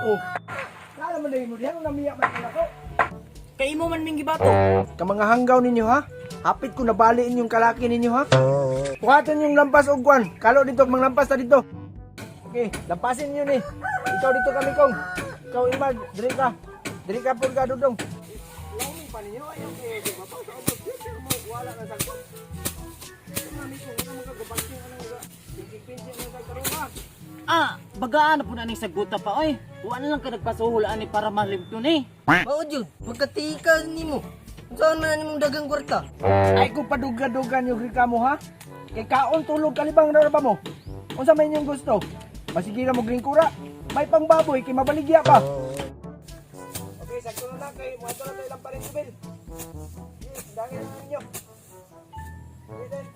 Oh. Kala man dahil mo diyan, namiyak man ako. Kay mo man ming gibato. Kamanga hanggaw ninyo ha? Hapit ko nabaliin yung kalaki ninyo ha? Kuhatan yung lampas og kwan. Kalo dito, manglampas ta dito. Okay, lampasin niyo ni. Ikaw dito kami kong. Ikaw Imag, diri ka. Diri ka po ka dudong. Lawan pa ninyo ayaw kay babaw sa obos. Future mo wala na sa kwan. Mami ko na magagabanting ano nga. Pinsi mo sa karuma. Bagaan na po na ning saguta pa oy. Wa na lang ka nagpasuhulaan ni para malimto ni. Mao jud, pagkatika nimo. Saan man nimong dagang kwarta? Ay ko paduga-dugan yung reklamo ha. Kay kaon tulog kalibang na ba mo? Unsa may inyong gusto? Masigira mo gringkura. May pangbaboy kay mabaligya pa. Okay, sakto na lang kay mo na tayo lang pa rin Jubil. Yes, dangin na ninyo. Okay, then.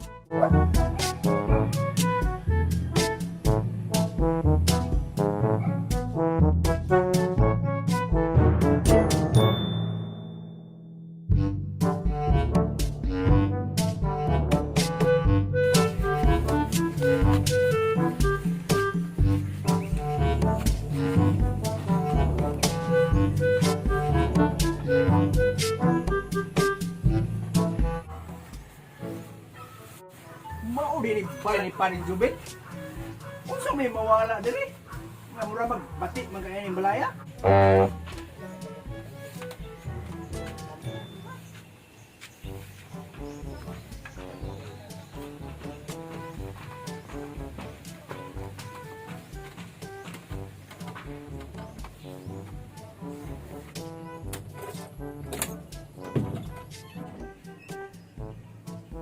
Mao din ni panin Jubil. Unsa may mawala diri? Nga mura magbati man kay ning balaya.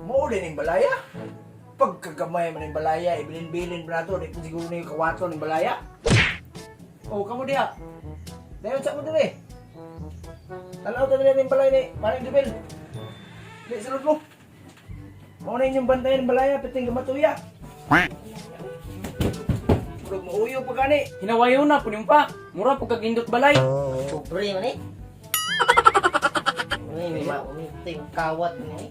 Mao din ning balaya. Pagkagamay man ning balaya, ibilin-bilin ba nato, di ko siguro ni kawato ning balaya. Oh, kamu dia. Dayon sa mo dire. Tanaw ta dire ning balay ni, paring Jubil. Di sulod mo. Mao na inyong bantayan ning balaya, piting gamatuya. Murag mauyo pa gani. Hinawayo na po pa. Mura po kagindot balay. Pobre man eh. May maumiting kawat ni.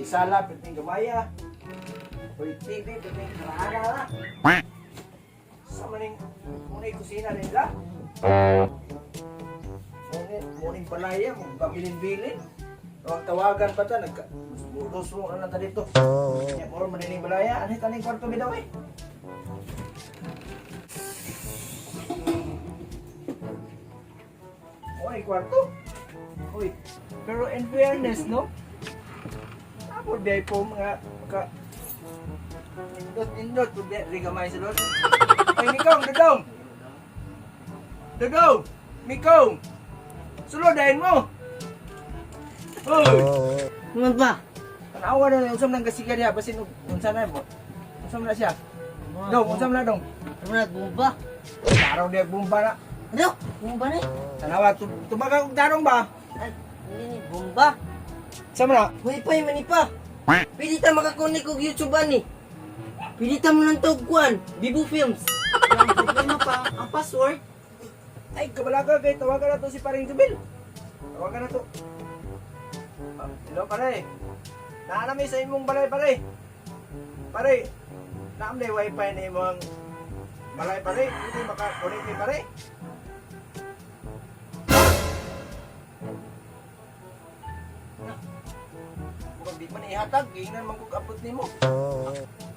Sala, piting gamaya. Oy, TV, piting karana na. Sa maning munay kusina nila. Muning balaya, magpabilin-bilin. Tawagan pa ta, nagka-musmo na ta dito. Kaya mo manining balaya, anit aning kwarto bidaw eh. Oy, kwarto. Uy, pero in fairness, no? Tapos day po mga indot po day gamay sa doon. Ay, Mikong, Dodong! Dodong! Mikong! Suludahin mo! Uy! Naman ba? Tanawa na yung usam ng kasiga niya, basin unsa na mo. Usam na siya. Dong, usam na dong. Naman bomba. Tarong dia bomba na. Ano? Bomba ni? Tanawa, tumagang tarong ba? Ay, ini bomba. Sama na? Wifi man ni pa. Pili ta makakonek og YouTube ani. Pili ta mo ng tugkuan, Bibo Films. Ang problema pa, ang password. Ay, kabalaga kay tawagan na to si Paring Jubil. Tawagan na to. Hello, pare. Naanami sa imong balay, pare. Pare, naam na wifi na imong balay, pare. Hindi makakonek ni pare. Kung di man ihatag, gingnan man kong abot ni mo.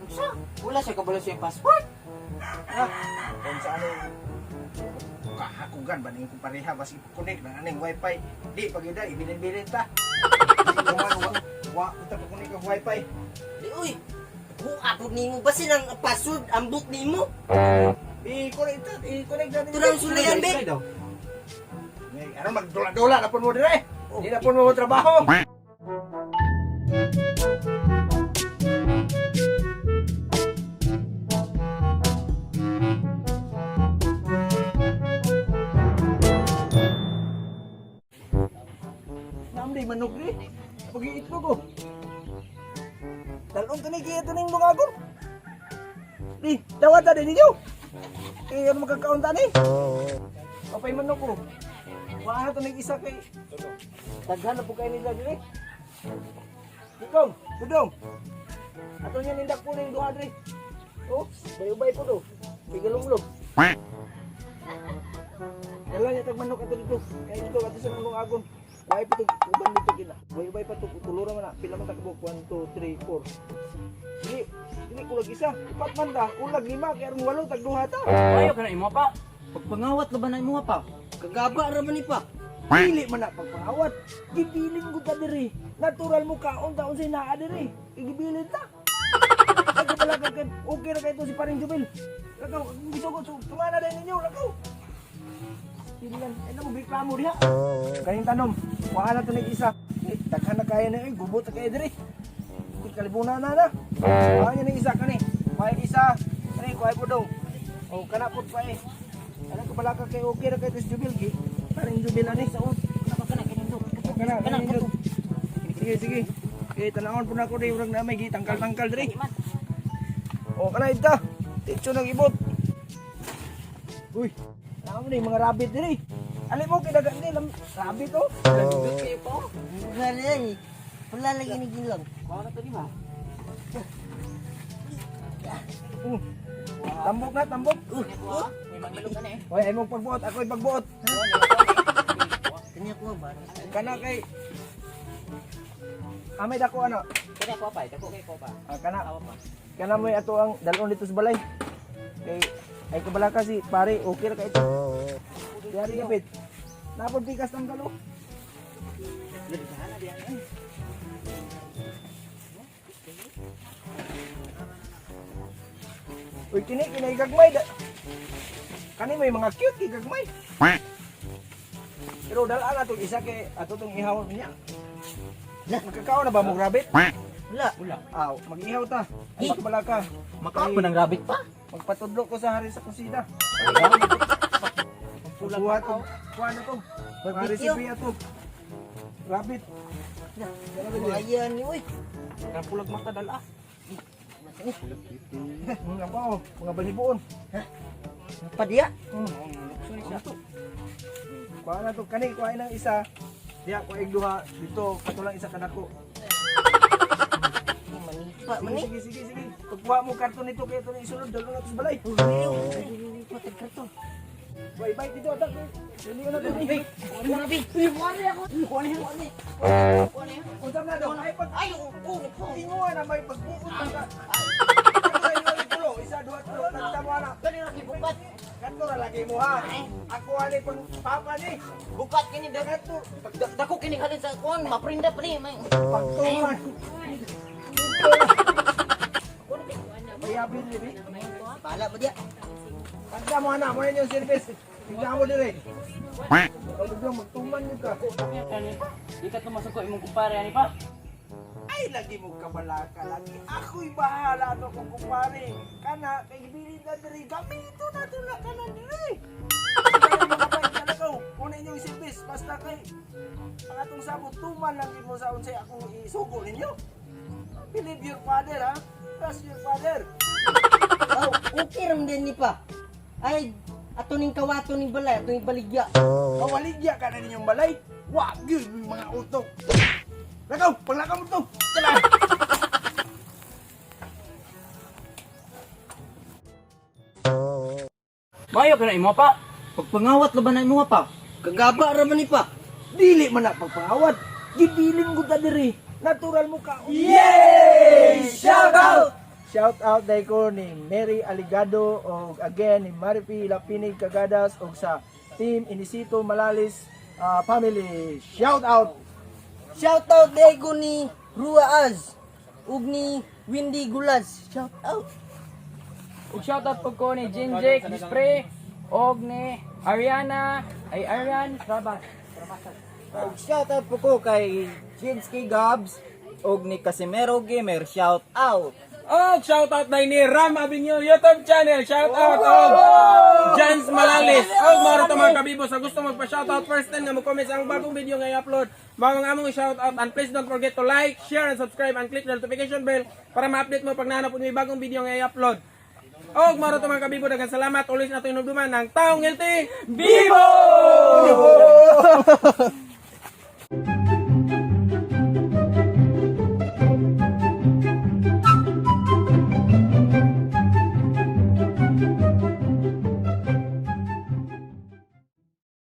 Unsa? Wala siya kabalo siya password. Kung saan kahakugan ba niyong pareha basi connect ng aning wifi. Di pagida ibilin-bilin ta. Wa kita pa connect ang wifi. Di uy. Kung abot nimo ba silang password ang book nimo? I-connect natin. Turang sulayan be. Ano magdula-dula na po mo dire. Di na po mo trabaho. Namday manok ni. Pag-iitlog ko. Talong to ni kaya to ning mga agor. Di, dawat na din ninyo. Eh, ano magkakaunta ni? Papay manok ko. Kuha to ning isa kay. Daghan na po kayo nila diri. Dikong, dudong. Ato niya nindak po ning duha diri. Oh, bay-ubay po do. Bigalong-log. Dala niya tag manok ato dito. Kaya dito ato sa nangong agon. Way pa tug uban dito gila. Bay-ubay pa tug tulura man na. Pila man takbo 1 2 3 4. Dili kulag isa. Upat man ta, kulag 5 kay aron 8 tag duha ta. Ayaw ka na imo pa. Pagpangawat laban na imo pa. Kagaba ra man ni pa. Dili man na pagpangawat. Gibilin ko ta diri. Natural mo kaon taon say naa diri. Igibilin ta. Ako pala kagad. Okay ra kay to si Paring Jubil. Lakaw, gusto ko tumana din ninyo, lakaw. Silan, ano mo reklamo diha? Kaning tanom, kuha na to ning isa. Daghan na kaya na gubot na kaya diri. Di kalibunan na na. Kuha niya ning isa kani. Kuha isa. Kani kuha po dong. O kana pud pa eh. Ano ko pala kay okay ra kay to si Jubil gi. Paring Jubil ani sa Kana kini do. Kana. Sige, sige. Okay, tanawon po na ako dahil urang na may gitangkal-tangkal diri. O, kana ita. Titso ng ibot. Uy, ano na yung mga rabbit diri. Alam mo, kinagaan nila rabbit oh. Lagot kayo pa. Wala na yan eh. Wala lagi ni Ginlang. Kuha na to di ba? Tambok na, tambok. May magilog ka na eh. Hoy, ay mong pagbuot, ako ay pagbuot. Kanya ko ba? Kana kay Amay dako ano? Kaya ko pa, dako kay ko pa. Kana Awa pa. kana mo ato ang dalon dito sa balay. Kay ay kabala kasi pare, okay ra kay ito. Diari kapit. Napod pikas ng galo. Lagana diyan eh. Uy, kini gagmay. Kani may mga cute gagmay. Pero dala na itong isa kay ato itong ihaw niya. Magkakaon na ba mong rabbit? Wala. Aw, mag-ihaw ta. Ay, kabala ka. Makaon mo ng rabbit pa? Magpatudlo ko sa hari sa kusina. Magbuhat ko. Kuha na to. Mga recipe ato. Rabbit. Ayan ni uy. Kapulag mata dala. Mga bao, mga balibuon. Padya. Kuha na to. Kani, kuha ng isa. Diya, kuha yung duha. Dito, katulang isa kanako. Manipa Sige, mani. sige. Pagkuha mo karton nito, kaya ito na isunod. Dalo na ito sa balay. Patag ka to. Bye, dito, atak. Hindi ko na ito. Unsam na daw. Ay, pag... Ay, Inguha na may pagbuot ka. Isa, dua, tulo. Tagta mo na. Kani ra bukat. Kanto na lagi mo ha. Ako ani pang papa ni. Bukat kini dak. Kanto. Dako kini halin sa kuan, maprinda pa ni. Pagtuman. Bayabin ni. Bala ba dia? Tagta mo na. Mo yung service. Tignan mo dire. Huwag mo magtuman nyo ka. Di ka tumasok ko imong kumpare ani pa. Ay, lagi mo kabalaka lagi. Ako'y bahala to kung kumpare. Kana, kay bilin na diri. Gamito na tula ka na diri. Sige, mga kapay talaga. Kunin nyo yung service. Basta kay ang atong sabot, tuman lang din mo sa unsay akong isugo ninyo. Believe your father, ha? Trust your father. Oh, okay ram din ni pa. Ay, ato ning kawato ning balay, ato ning baligya. Mawaligya ka na ninyong balay. Wag yun yung mga utok. Lakaw, paglakaw mo to. Tala. Mayo ka na imo pa. Pagpangawat laban na imo pa. Kagaba ra man ni pa. Dili man na pagpangawat. Gibilin ko ta diri. Natural mo ka. Yay! Shout out! Shout out dahil ko ni Mary Aligado o again ni Maripi Lapinig Cagadas o sa Team Inisito Malalis family. Shout out! Shout out day ko ni Ruaaz ug ni Windy Gulas. Shout out. Ug shoutout po ko ni Jinjek Dispre og ni Ariana ay Arian Rabat. Ug shoutout po ko kay Jinsky Gabs og ni Casimero Gamer. Shout out. Oh, shoutout na ni Ram Avenue YouTube channel. Shoutout og Jans Malalis. Og maro to mga kabibo sa gusto magpa-shoutout first time nga mo-comment sa ang bagong video nga i-upload. Mga among shoutout and please don't forget to like, share and subscribe and click the notification bell para ma-update mo pag nahanap po may bagong video nga i-upload. Og maro to mga kabibo, daghang salamat. Always nato inugduman ng taong healthy Bibo!